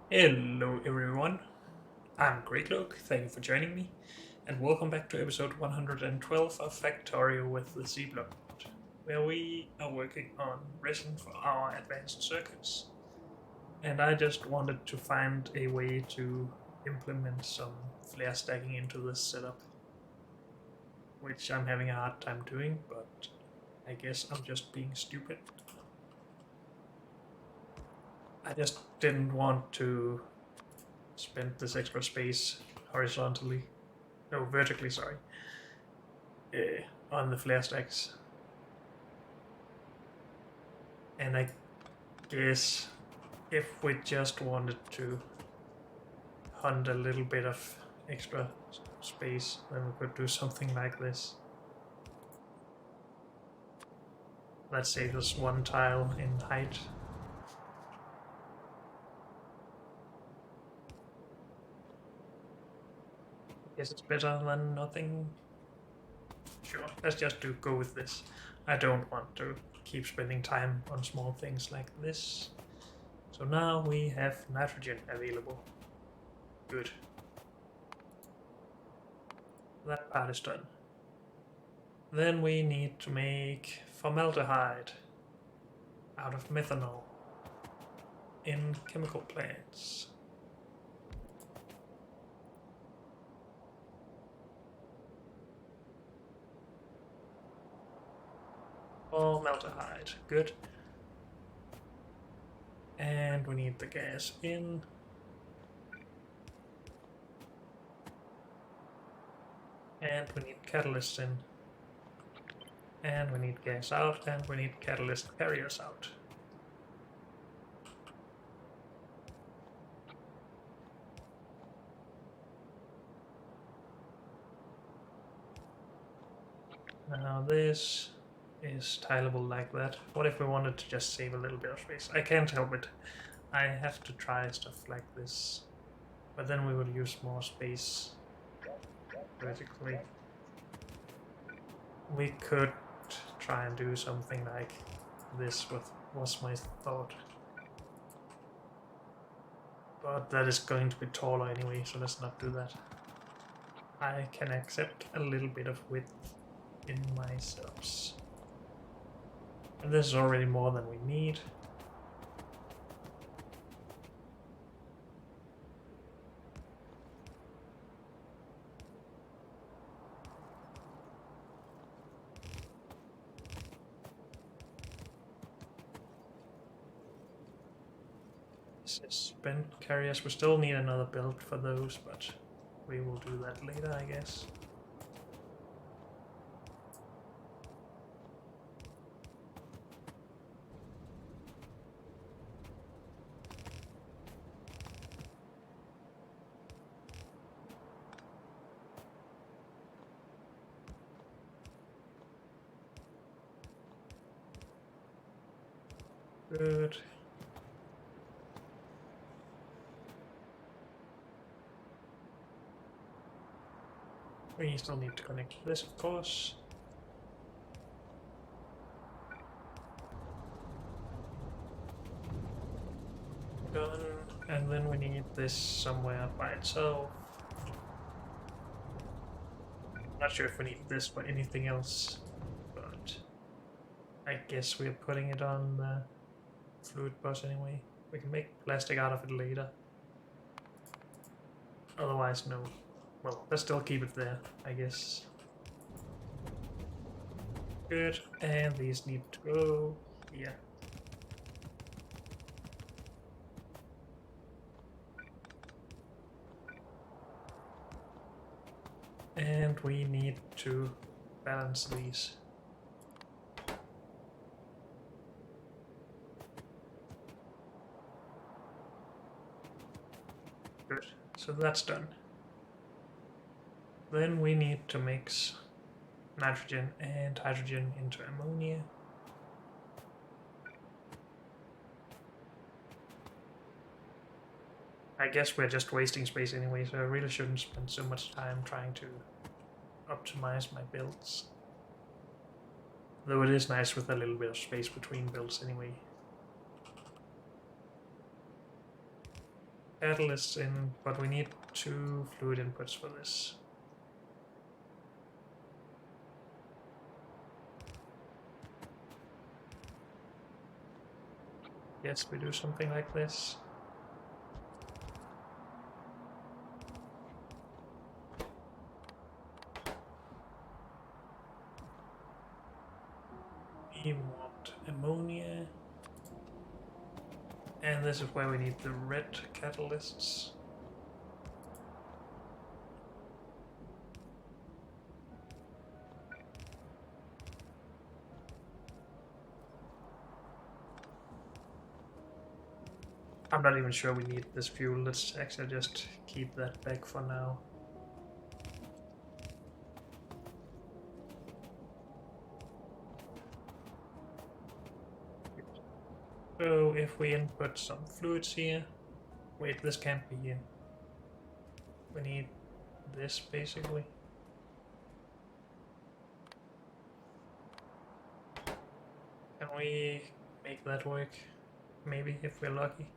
Hello everyone, I'm Greycloak, thank you for joining me, and welcome back to episode 112 of Factorio with the Z-Block mod, where we are working on resin for our advanced circuits. And I just wanted to find a way to implement some flare stacking into this setup, which I'm having a hard time doing, but I guess I'm just being stupid. I just didn't want to spend this extra space horizontally. No, vertically, sorry. On the flare stacks. And I guess if we just wanted to hunt a little bit of extra space, then we could do something like this. Let's say just one tile in height. Guess it's better than nothing. Sure, let's just go with this. I don't want to keep spending time on small things like this. So now we have nitrogen available. Good. That part is done. Then we need to make formaldehyde out of methanol in chemical plants. Formaldehyde, good. And we need the gas in. And we need catalysts in. And we need gas out, and we need catalyst carriers out. Now this is tileable like that. What if we wanted to just save a little bit of space? I can't help it. I have to try stuff like this. But then we will use more space vertically. We could try and do something like this was my thought. But that is going to be taller anyway, so let's not do that. I can accept a little bit of width in my setups. And this is already more than we need. This is spent carriers. We still need another build for those, but we will do that later, I guess. Good. We still need to connect this, of course. Done. And then we need this somewhere by itself. Not sure if we need this for anything else, but I guess we're putting it on the fluid bus anyway. We can make plastic out of it later. Otherwise, no. Well, let's still keep it there, I guess. Good, and these need to go here. And we need to balance these. Good, so that's done. Then we need to mix nitrogen and hydrogen into ammonia. I guess we're just wasting space anyway, so I really shouldn't spend so much time trying to optimize my builds. Though it is nice with a little bit of space between builds anyway. catalysts in, but we need 2 fluid inputs for this. Yes, we do something like this. We want ammonia. And this is where we need the red catalysts. I'm not even sure we need this fuel. Let's actually just keep that back for now. So if we input some fluids here, wait, this can't be here. We need this basically. Can we make that work? Maybe, if we're lucky.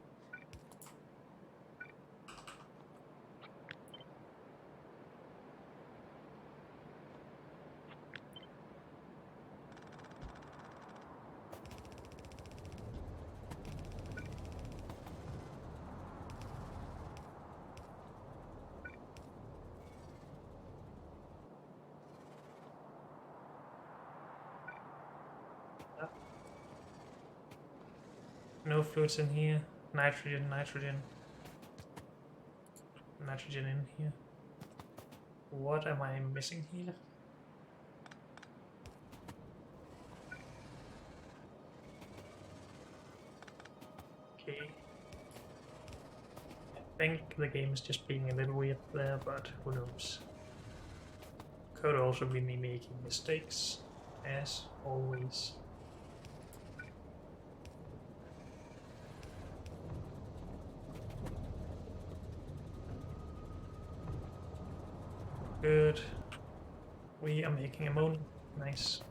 No fluids in here. Nitrogen, nitrogen. Nitrogen in here. What am I missing here? Okay. I think the game is just being a little weird there, but who knows. Could also be me making mistakes, as always. Good. We are making ammonia. Nice.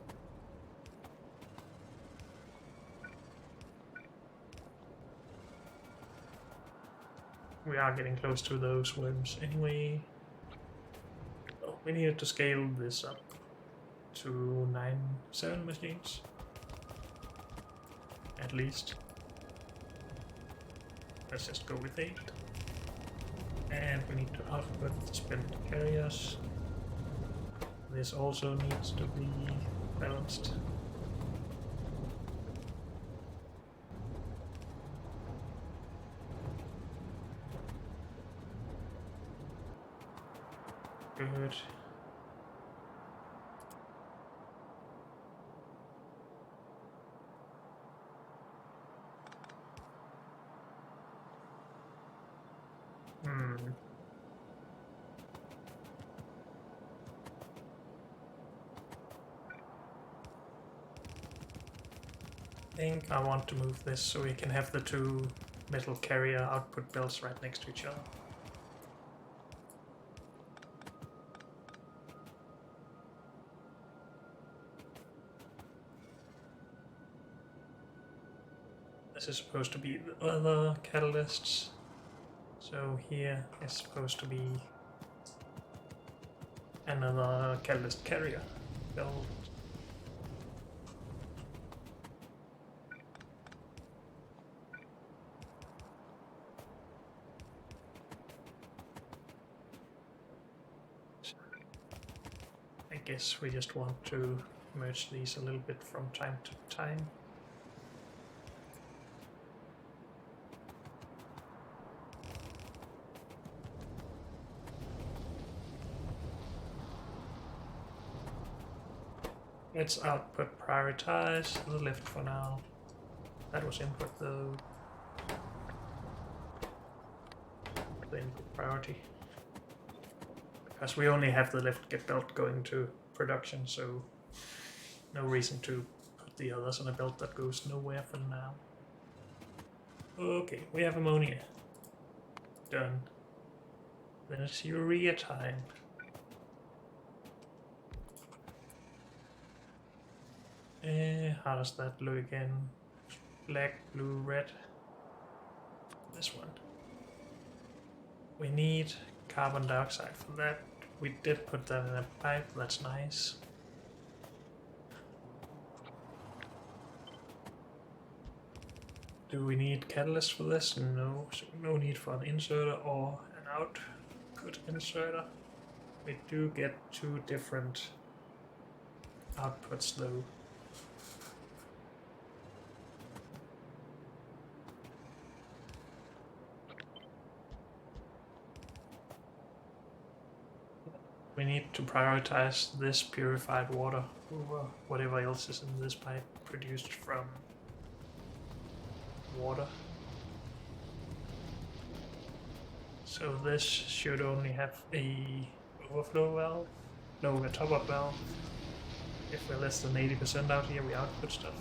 We are getting close to those worms anyway. Oh, we needed to scale this up to 7 machines. At least. Let's just go with 8. And we need to output spent carriers. This also needs to be balanced. Good. I think I want to move this so we can have the 2 metal carrier output belts right next to each other. This is supposed to be the other catalysts. So here is supposed to be another catalyst carrier belt. I guess we just want to merge these a little bit from time to time. Let's output prioritize the lift for now. That was input though. The input priority. Because we only have the lift get belt going to production, so no reason to put the others on a belt that goes nowhere for now. Okay, we have ammonia. Done. Then it's urea time. How does that look again? Black, blue, red. This one. We need carbon dioxide for that. We did put that in a pipe, that's nice. Do we need catalyst for this? No, so no need for an inserter or an output inserter. We do get 2 different outputs though. We need to prioritize this purified water over whatever else is in this pipe produced from water. So this should only have a overflow valve, no, a top-up valve. If we're less than 80% out here, we output stuff.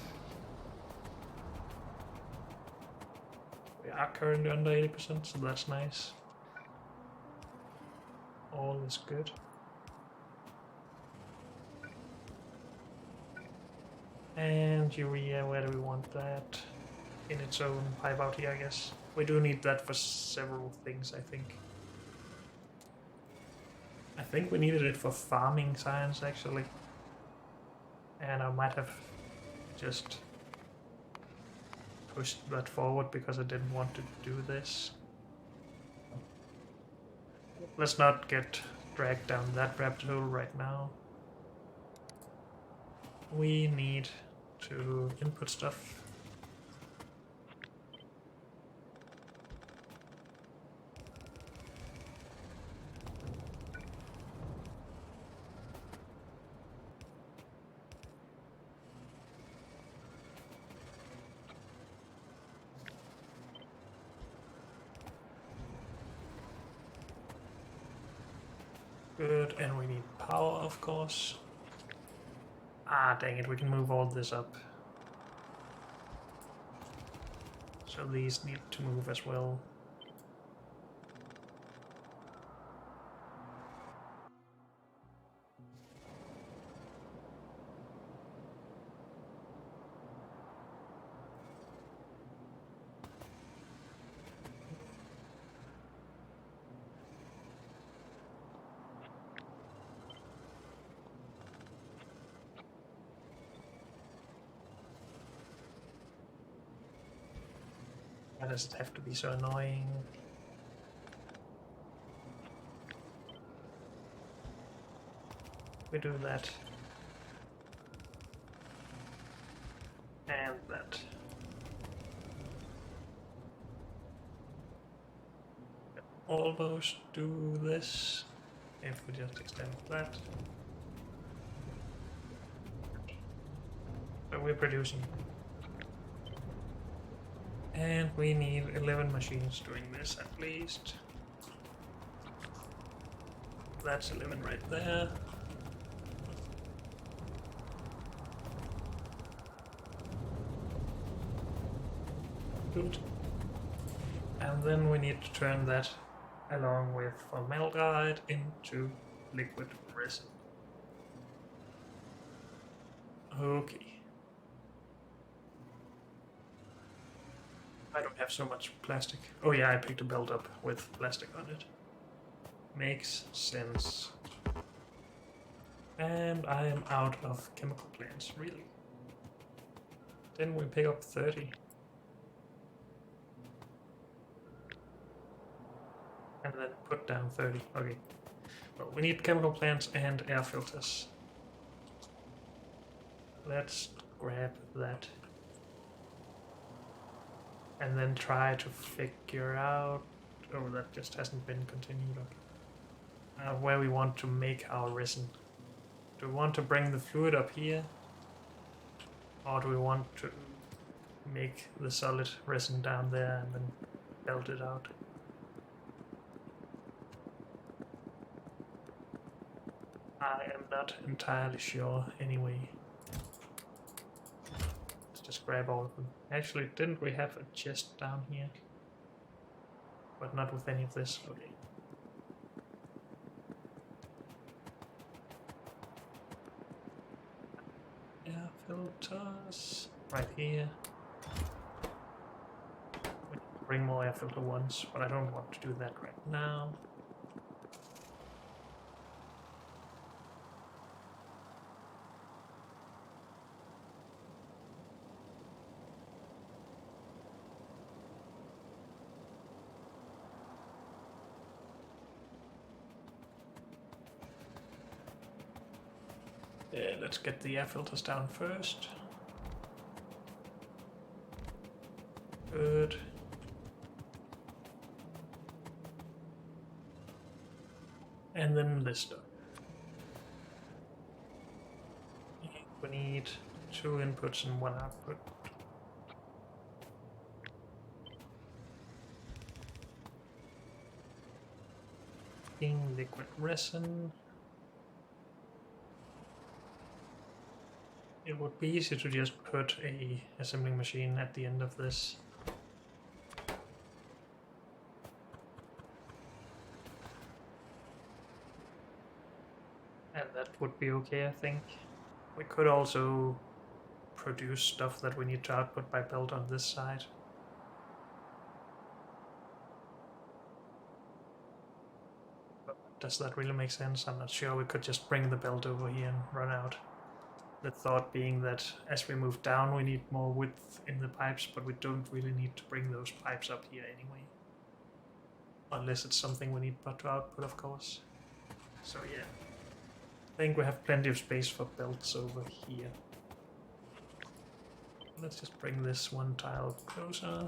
We are currently under 80%, so that's nice. All is good. And urea, where do we want that? In its own pipe out here, I guess. We do need that for several things, I think. I think we needed it for farming science, actually. And I might have just pushed that forward because I didn't want to do this. Let's not get dragged down that rabbit hole right now. We need to input stuff. Good, and we need power, of course. Ah, dang it, we can move all this up. So these need to move as well. Why does it have to be so annoying? We do that. And that. Almost do this if we just extend that. So we're producing. And we need 11 machines doing this at least. That's 11 right there. Good. And then we need to turn that along with formaldehyde into liquid resin. Okay. I don't have so much plastic. Oh yeah, I picked a belt up with plastic on it. Makes sense. And I am out of chemical plants, really. Then we pick up 30. And then put down 30. Okay. Well, we need chemical plants and air filters. Let's grab that. And then try to figure out... Oh, that just hasn't been continued. Okay. Where we want to make our resin. Do we want to bring the fluid up here? Or do we want to make the solid resin down there and then belt it out? I am not entirely sure anyway. Let's just grab all of them. Actually, didn't we have a chest down here? But not with any of this. Okay. Air filters right here. bring more air filter ones, but I don't want to do that right now. Let's get the air filters down first. Good. And then this stuff. We need 2 inputs and 1 output. Liquid resin. It would be easy to just put a assembling machine at the end of this. And that would be okay, I think. We could also produce stuff that we need to output by belt on this side. But does that really make sense? I'm not sure. We could just bring the belt over here and run out. The thought being that as we move down we need more width in the pipes, but we don't really need to bring those pipes up here anyway. Unless it's something we need to output, of course. So yeah. I think we have plenty of space for belts over here. Let's just bring this one tile closer.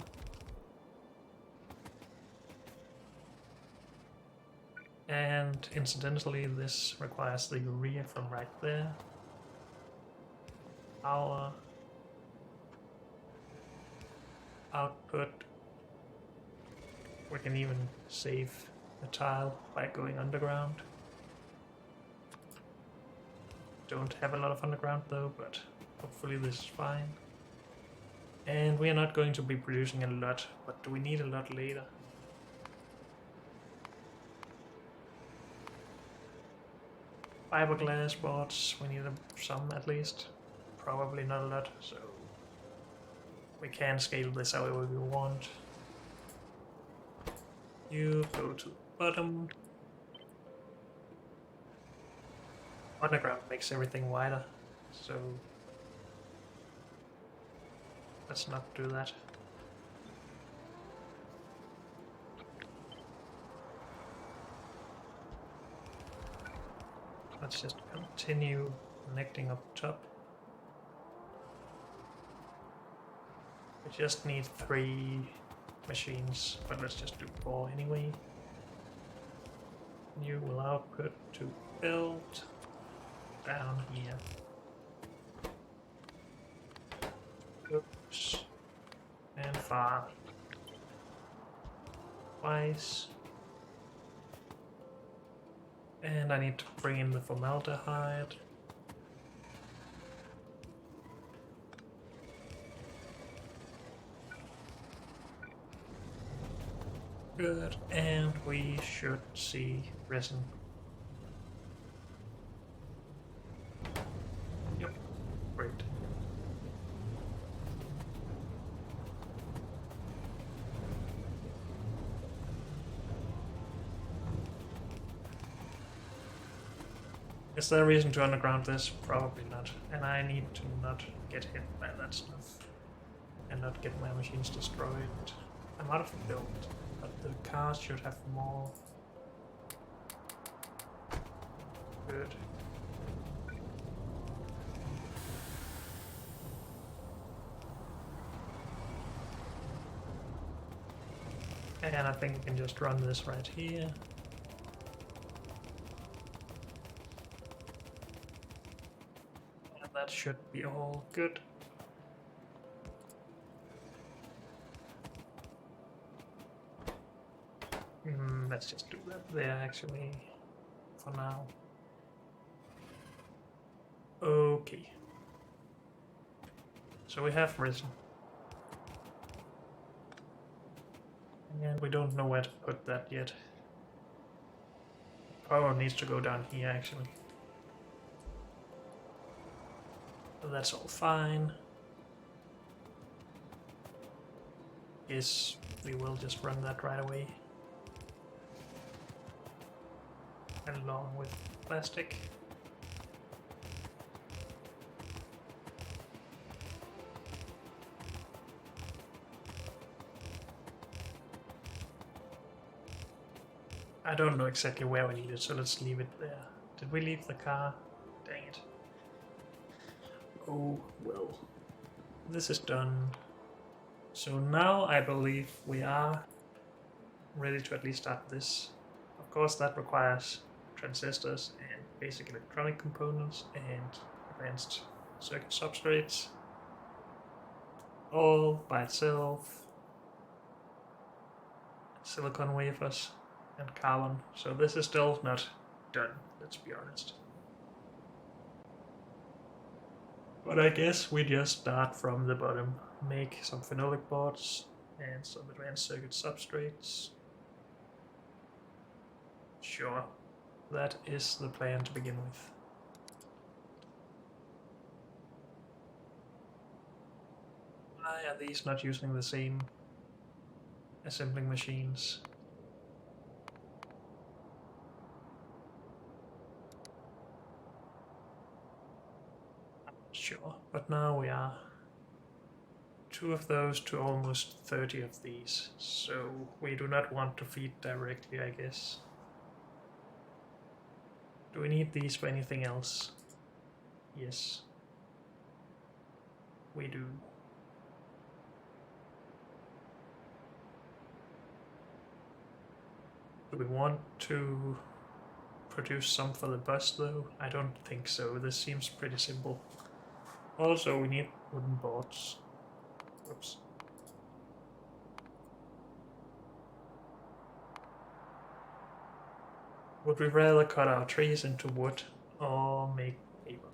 And incidentally, this requires the urea from right there. Our output. We can even save the tile by going underground. Don't have a lot of underground though, but hopefully this is fine. And we are not going to be producing a lot, but do we need a lot later? Fiberglass boards, we need some at least. Probably not a lot, so we can scale this however we want. You go to the bottom. Underground makes everything wider, so let's not do that. Let's just continue connecting up top. We just need 3 machines, but let's just do 4 anyway. You will output to build down here. Oops. And far. Twice. And I need to bring in the formaldehyde. Good, and we should see resin. Yep, great. Is there a reason to underground this? Probably not. And I need to not get hit by that stuff. And not get my machines destroyed. I'm out of build. But the cars should have more. Good. And I think we can just run this right here. And that should be all good. Let's just do that there actually for now. Okay. So we have resin. And we don't know where to put that yet. Power needs to go down here actually. So that's all fine. guess we will just run that right away. Along with plastic. I don't know exactly where we need it, so let's leave it there. Did we leave the car? Dang it. Oh, well. This is done. So now I believe we are ready to at least start this. Of course, that requires transistors and basic electronic components and advanced circuit substrates all by itself. Silicon wafers and carbon. So this is still not done, let's be honest. But I guess we just start from the bottom. Make some phenolic boards and some advanced circuit substrates. Sure, that is the plan to begin with. Why are these not using the same assembling machines? Sure, but now we are 2 of those to almost 30 of these, so we do not want to feed directly, I guess. Do we need these for anything else? Yes. We do. Do we want to produce some for the bus though? I don't think so. This seems pretty simple. Also, we need wooden boards. Oops. Would we rather cut our trees into wood or make paper?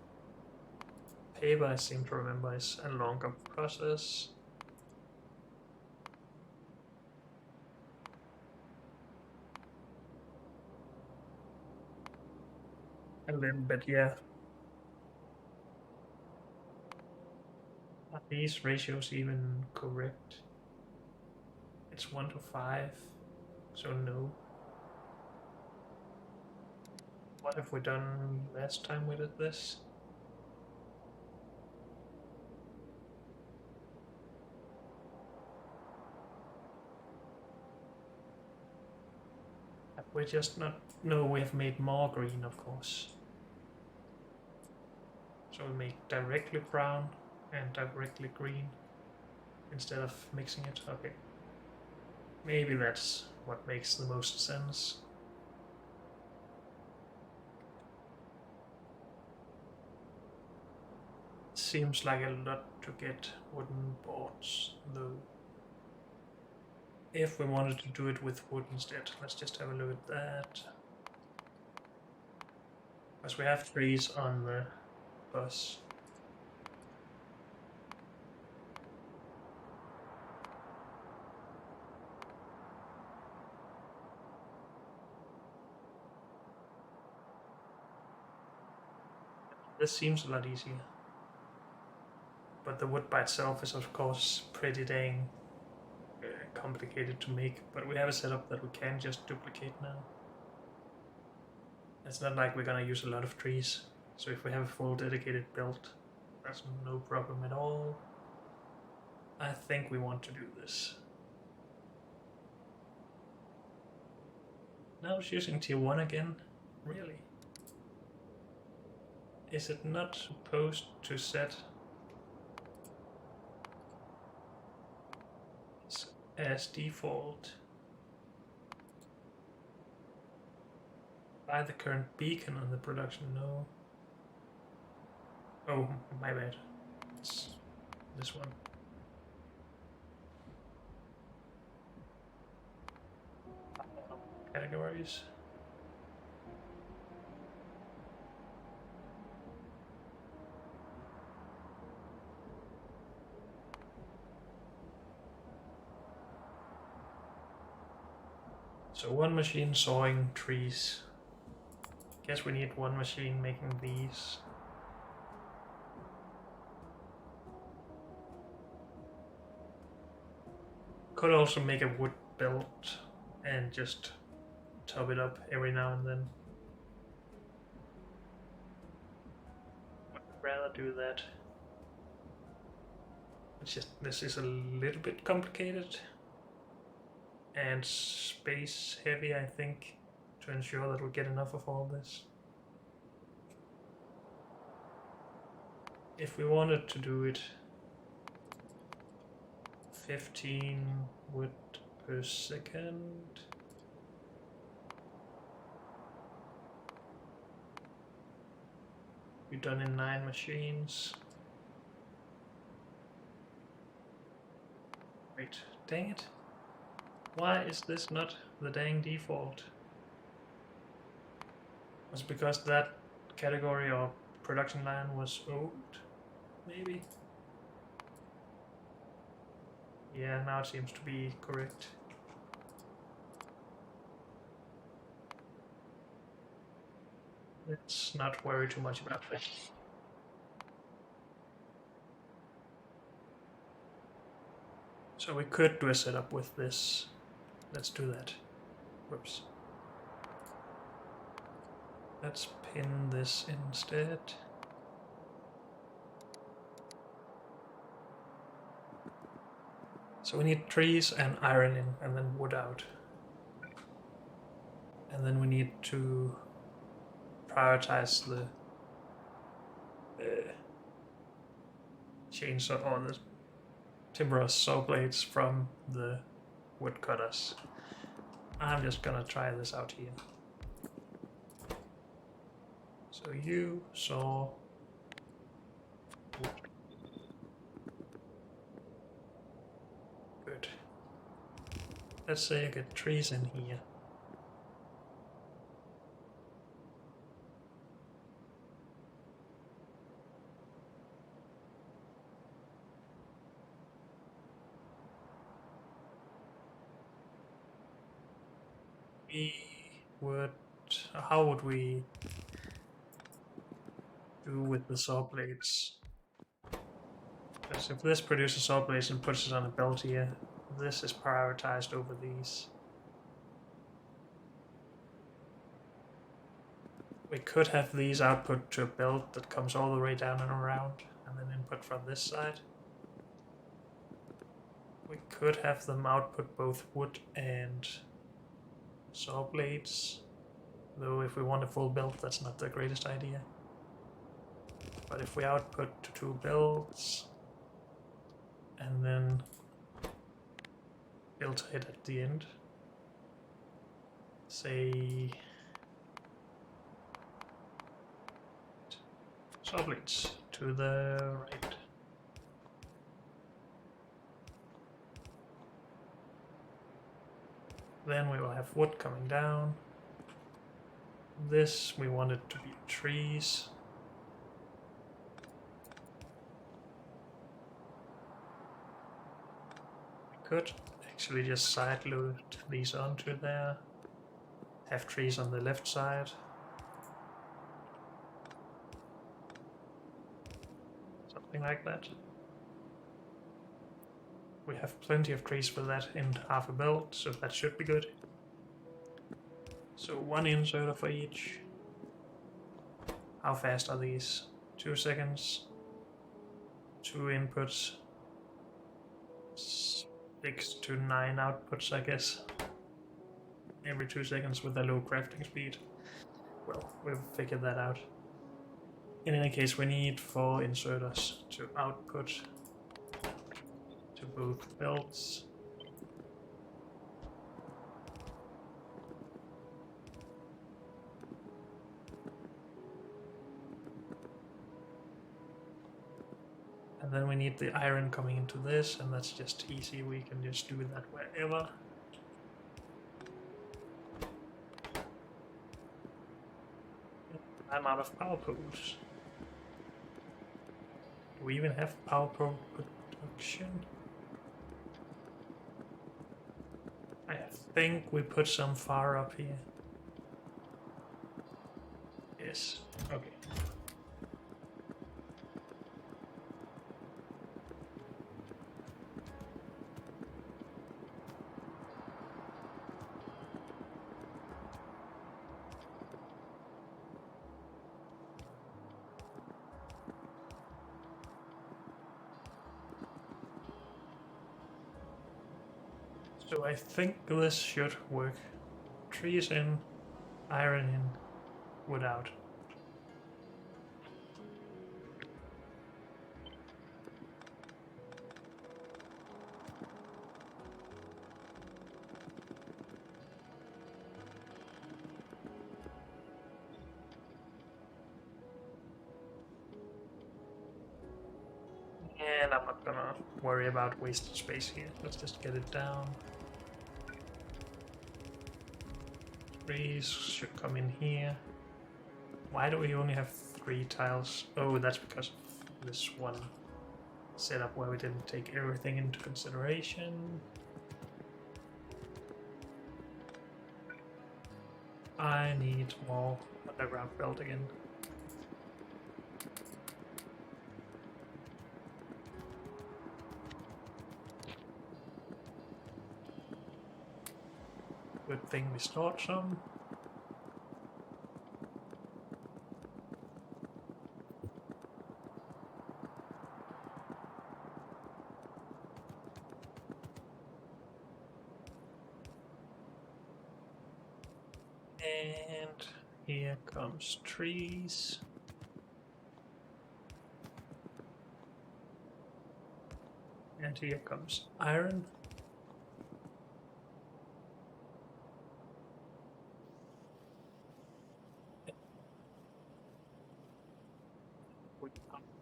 Paper, I seem to remember, is a longer process. A little bit, yeah. Are these ratios even correct? It's 1 to 5, so no. What have we done last time we did this? Have we just not... No, we have made more green, of course. So we make directly brown and directly green instead of mixing it. Okay. Maybe that's what makes the most sense. Seems like a lot to get wooden boards, though. If we wanted to do it with wood instead, let's just have a look at that. Because we have trees on the bus. This seems a lot easier. But the wood by itself is of course pretty dang complicated to make, but we have a setup that we can just duplicate now. It's not like we're gonna use a lot of trees, so if we have a full dedicated build, that's no problem at all. I think we want to do this. Now it's using tier 1 again? Really? Is it not supposed to set as default by the current beacon on the production? No. Oh, my bad. It's this one. Categories. So 1 machine sawing trees. Guess we need 1 machine making these. Could also make a wood belt and just top it up every now and then. I'd rather do that. It's just this is a little bit complicated and space heavy, I think, to ensure that we get enough of all this. If we wanted to do it 15 wood per second. We've done in 9 machines. Wait, dang it. Why is this not the dang default? Was it because that category or production line was old? Maybe? Yeah, now it seems to be correct. Let's not worry too much about that. So we could do a setup with this. Let's do that. Whoops. Let's pin this instead. So we need trees and iron in, and then wood out. And then we need to prioritize the chainsaw or the timber saw blades from the wood cutters. I'm just gonna try this out here. So you saw wood. Good. Let's say I get trees in here. We would, how would we do with the saw blades? Because if this produces saw blades and puts it on a belt here, this is prioritized over these. We could have these output to a belt that comes all the way down and around, and then input from this side. We could have them output both wood and saw blades, though if we want a full belt, that's not the greatest idea. But if we output to 2 belts, and then filter it at the end, say saw blades to the right. Then we will have wood coming down. This we want it to be trees. We could actually just side load these onto there. Have trees on the left side. Something like that. We have plenty of trees for that in half a belt, so that should be good. So 1 inserter for each. How fast are these? 2 seconds. 2 inputs. 6 to 9 outputs, I guess. Every 2 seconds with a low crafting speed. Well, we've figured that out. In any case, we need 4 inserters to output to both belts. And then we need the iron coming into this, and that's just easy. We can just do that wherever. I'm out of power poles. Do we even have power pole production? I think we put some far up here. Yes, okay. So I think this should work. Trees in, iron in, wood out. And I'm not gonna worry about wasted space here. Let's just get it down. Trees should come in here. Why do we only have 3 tiles? Oh, that's because of this one setup where we didn't take everything into consideration. I need more underground belt again. Good thing we stored some. And here comes trees. And here comes iron. We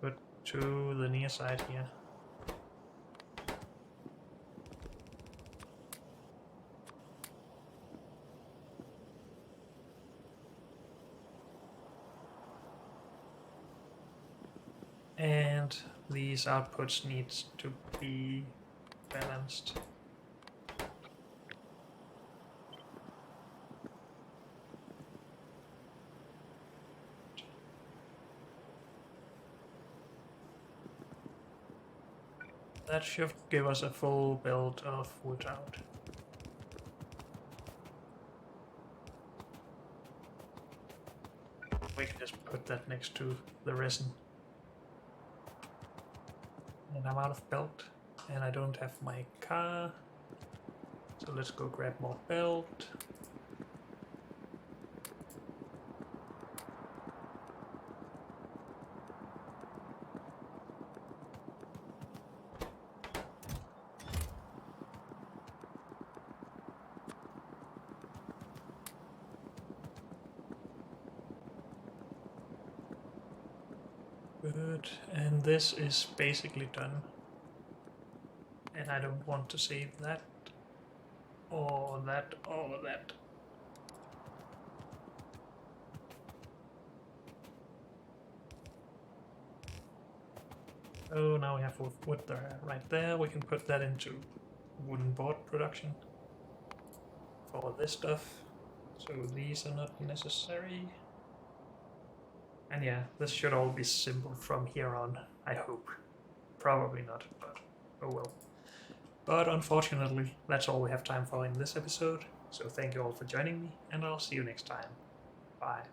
put to the near side here. And these outputs need to be balanced. That should give us a full build of wood out. We can just put that next to the resin. And I'm out of belt, and I don't have my car. So let's go grab more belt. Good, and this is basically done. And I don't want to save that, or that, or that. Oh, now we have wood there, right there. We can put that into wooden board production for this stuff. So these are not necessary. And yeah, this should all be simple from here on, I hope. Probably not, but oh well. But unfortunately, that's all we have time for in this episode. So thank you all for joining me, and I'll see you next time. Bye.